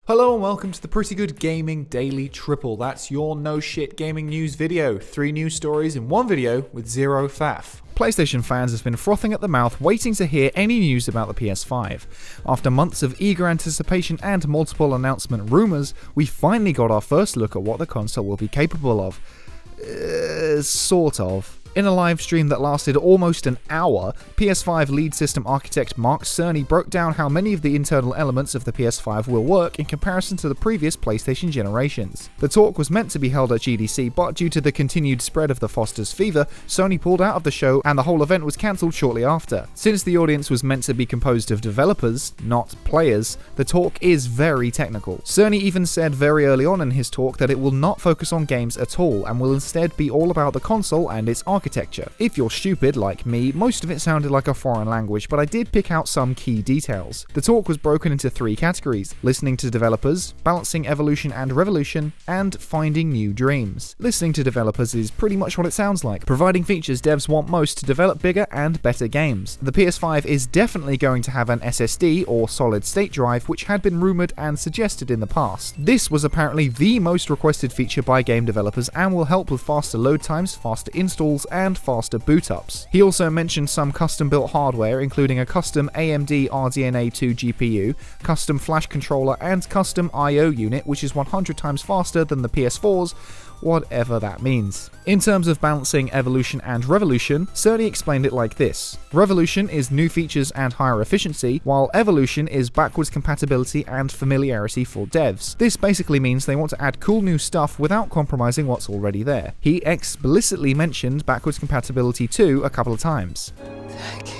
Hello and welcome to the Pretty Good Gaming Daily Triple. That's your no shit gaming news video. 3 news stories in one video with 0 faff. PlayStation fans have been frothing at the mouth waiting to hear any news about the PS5. After months of eager anticipation and multiple announcement rumours, we finally got our first look at what the console will be capable of. Sort of. In a live stream that lasted almost an hour, PS5 lead system architect Mark Cerny broke down how many of the internal elements of the PS5 will work in comparison to the previous PlayStation generations. The talk was meant to be held at GDC, but due to the continued spread of the Foster's fever, Sony pulled out of the show and the whole event was cancelled shortly after. Since the audience was meant to be composed of developers, not players, the talk is very technical. Cerny even said very early on in his talk that it will not focus on games at all and will instead be all about the console and its architecture. If you're stupid like me, most of it sounded like a foreign language, but I did pick out some key details. The talk was broken into 3 categories: listening to developers, balancing evolution and revolution, and finding new dreams. Listening to developers is pretty much what it sounds like, providing features devs want most to develop bigger and better games. The PS5 is definitely going to have an SSD or solid state drive, which had been rumoured and suggested in the past. This was apparently the most requested feature by game developers and will help with faster load times, faster installs, and faster boot ups. He also mentioned some custom built hardware, including a custom AMD RDNA 2 GPU, custom flash controller, and custom I/O unit, which is 100 times faster than the PS4's, whatever that means. In terms of balancing evolution and revolution, Cerny explained it like this: revolution is new features and higher efficiency, while evolution is backwards compatibility and familiarity for devs. This basically means they want to add cool new stuff without compromising what's already there. He explicitly mentioned backwards compatibility too a couple of times. Thank you.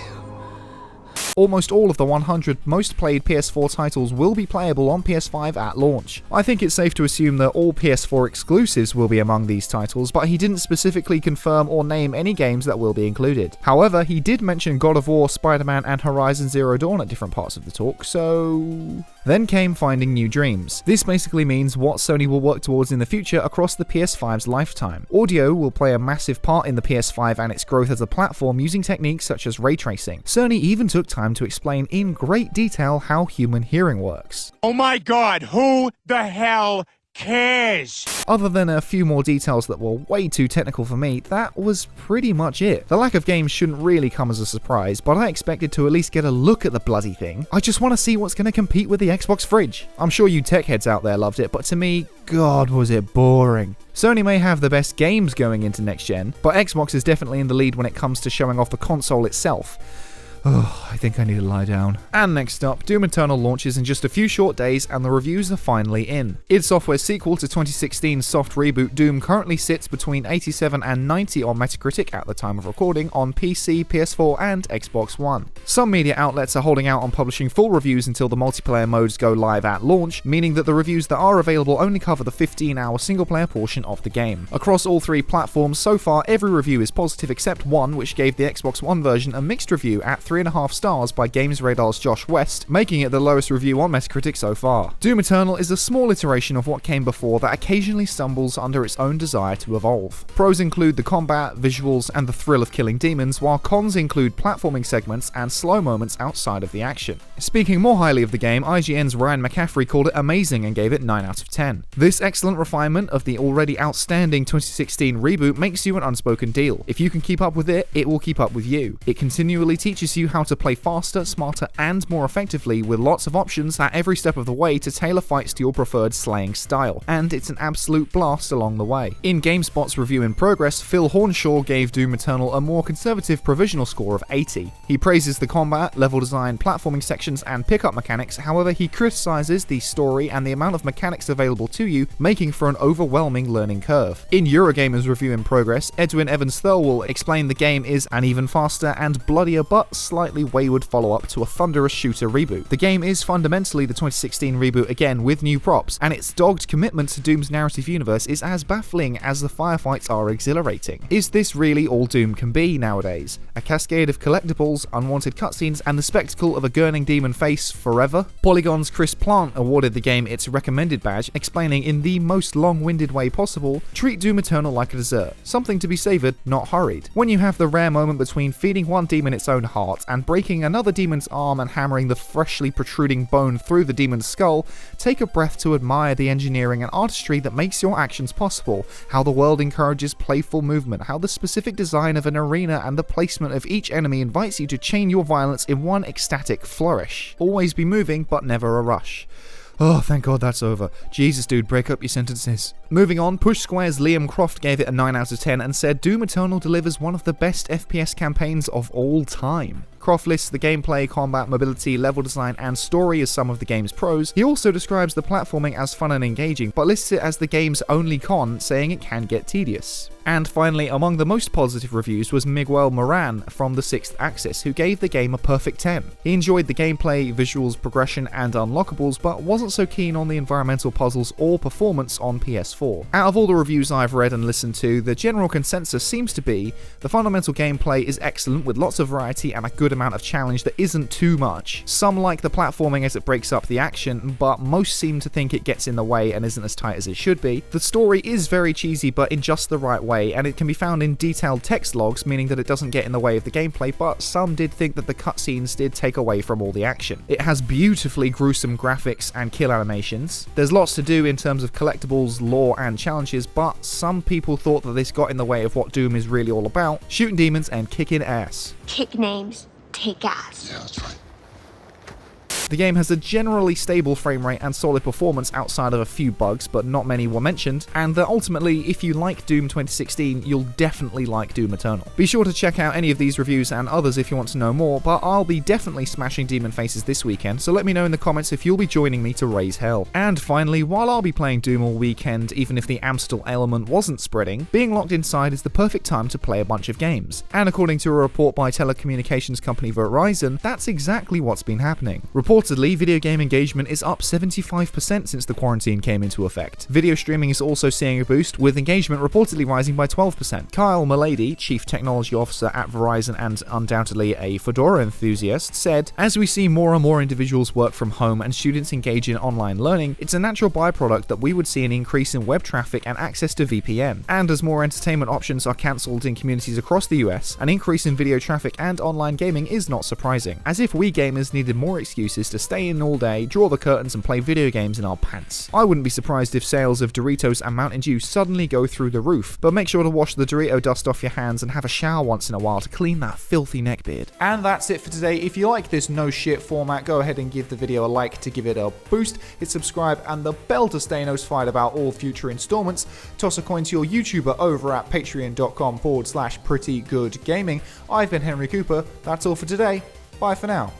Almost all of the 100 most played PS4 titles will be playable on PS5 at launch. I think it's safe to assume that all PS4 exclusives will be among these titles, but he didn't specifically confirm or name any games that will be included. However, he did mention God of War, Spider-Man, and Horizon Zero Dawn at different parts of the talk, so... Then came finding new dreams. This basically means what Sony will work towards in the future across the PS5's lifetime. Audio will play a massive part in the PS5 and its growth as a platform using techniques such as ray tracing. Sony even took time to explain in great detail how human hearing works. Oh my god, who the hell cares? Other than a few more details that were way too technical for me, that was pretty much it. The lack of games shouldn't really come as a surprise, but I expected to at least get a look at the bloody thing. I just want to see what's going to compete with the Xbox fridge. I'm sure you tech heads out there loved it, but to me, God was it boring. Sony may have the best games going into next gen, but Xbox is definitely in the lead when it comes to showing off the console itself. Oh, I think I need to lie down. And next up, Doom Eternal launches in just a few short days and the reviews are finally in. id Software's sequel to 2016's soft reboot Doom currently sits between 87 and 90 on Metacritic at the time of recording on PC, PS4 and Xbox One. Some media outlets are holding out on publishing full reviews until the multiplayer modes go live at launch, meaning that the reviews that are available only cover the 15-hour single-player portion of the game. Across all 3 platforms, so far every review is positive except one, which gave the Xbox One version a mixed review at 3.5 stars by Games Radar's Josh West, making it the lowest review on Metacritic so far. Doom Eternal is a small iteration of what came before that occasionally stumbles under its own desire to evolve. Pros include the combat, visuals, and the thrill of killing demons, while cons include platforming segments and slow moments outside of the action. Speaking more highly of the game, IGN's Ryan McCaffrey called it amazing and gave it 9 out of 10. This excellent refinement of the already outstanding 2016 reboot makes you an unspoken deal. If you can keep up with it, it will keep up with you. It continually teaches you how to play faster, smarter, and more effectively with lots of options at every step of the way to tailor fights to your preferred slaying style, and it's an absolute blast along the way. In GameSpot's review in progress, Phil Hornshaw gave Doom Eternal a more conservative provisional score of 80. He praises the combat, level design, platforming sections, and pickup mechanics, however he criticises the story and the amount of mechanics available to you, making for an overwhelming learning curve. In Eurogamer's review in progress, Edwin Evans Thirlwall explained the game is an even faster and bloodier but slightly wayward follow-up to a thunderous shooter reboot. The game is fundamentally the 2016 reboot again with new props, and its dogged commitment to Doom's narrative universe is as baffling as the firefights are exhilarating. Is this really all Doom can be nowadays? A cascade of collectibles, unwanted cutscenes, and the spectacle of a gurning demon face forever? Polygon's Chris Plant awarded the game its recommended badge, explaining in the most long-winded way possible, treat Doom Eternal like a dessert, something to be savoured, not hurried. When you have the rare moment between feeding one demon its own heart, apart, and breaking another demon's arm and hammering the freshly protruding bone through the demon's skull, take a breath to admire the engineering and artistry that makes your actions possible, how the world encourages playful movement, how the specific design of an arena and the placement of each enemy invites you to chain your violence in one ecstatic flourish. Always be moving, but never a rush. Oh, thank God that's over. Jesus, dude, break up your sentences. Moving on, Push Square's Liam Croft gave it a 9 out of 10 and said Doom Eternal delivers one of the best FPS campaigns of all time. Croft lists the gameplay, combat, mobility, level design, and story as some of the game's pros. He also describes the platforming as fun and engaging, but lists it as the game's only con, saying it can get tedious. And finally, among the most positive reviews was Miguel Moran from the 6th Axis, who gave the game a perfect 10. He enjoyed the gameplay, visuals, progression, and unlockables, but wasn't so keen on the environmental puzzles or performance on PS4. Out of all the reviews I've read and listened to, the general consensus seems to be the fundamental gameplay is excellent with lots of variety and a good amount of challenge that isn't too much. Some like the platforming as it breaks up the action, but most seem to think it gets in the way and isn't as tight as it should be. The story is very cheesy, but in just the right way, and it can be found in detailed text logs, meaning that it doesn't get in the way of the gameplay, but some did think that the cutscenes did take away from all the action. It has beautifully gruesome graphics and kill animations. There's lots to do in terms of collectibles, lore, and challenges, but some people thought that this got in the way of what Doom is really all about, shooting demons and kicking ass. Kick names, take ass. Yeah, that's right. The game has a generally stable frame rate and solid performance outside of a few bugs, but not many were mentioned, and that ultimately, if you like Doom 2016, you'll definitely like Doom Eternal. Be sure to check out any of these reviews and others if you want to know more, but I'll be definitely smashing Demon Faces this weekend, so let me know in the comments if you'll be joining me to raise hell. And finally, while I'll be playing Doom all weekend, even if the Amstel element wasn't spreading, being locked inside is the perfect time to play a bunch of games. And according to a report by telecommunications company Verizon, that's exactly what's been happening. Reportedly, video game engagement is up 75% since the quarantine came into effect. Video streaming is also seeing a boost, with engagement reportedly rising by 12%. Kyle Milady, Chief Technology Officer at Verizon and undoubtedly a Fedora enthusiast, said, "As we see more and more individuals work from home and students engage in online learning, it's a natural byproduct that we would see an increase in web traffic and access to VPN. And as more entertainment options are cancelled in communities across the US, an increase in video traffic and online gaming is not surprising, as if we gamers needed more excuses to stay in all day, draw the curtains and play video games in our pants. I wouldn't be surprised if sales of Doritos and Mountain Dew suddenly go through the roof, but make sure to wash the Dorito dust off your hands and have a shower once in a while to clean that filthy neckbeard." And that's it for today. If you like this no shit format, go ahead and give the video a like to give it a boost, hit subscribe and the bell to stay notified about all future installments. Toss a coin to your YouTuber over at patreon.com/prettygoodgaming. I've been Henry Cooper. That's all for today. Bye for now.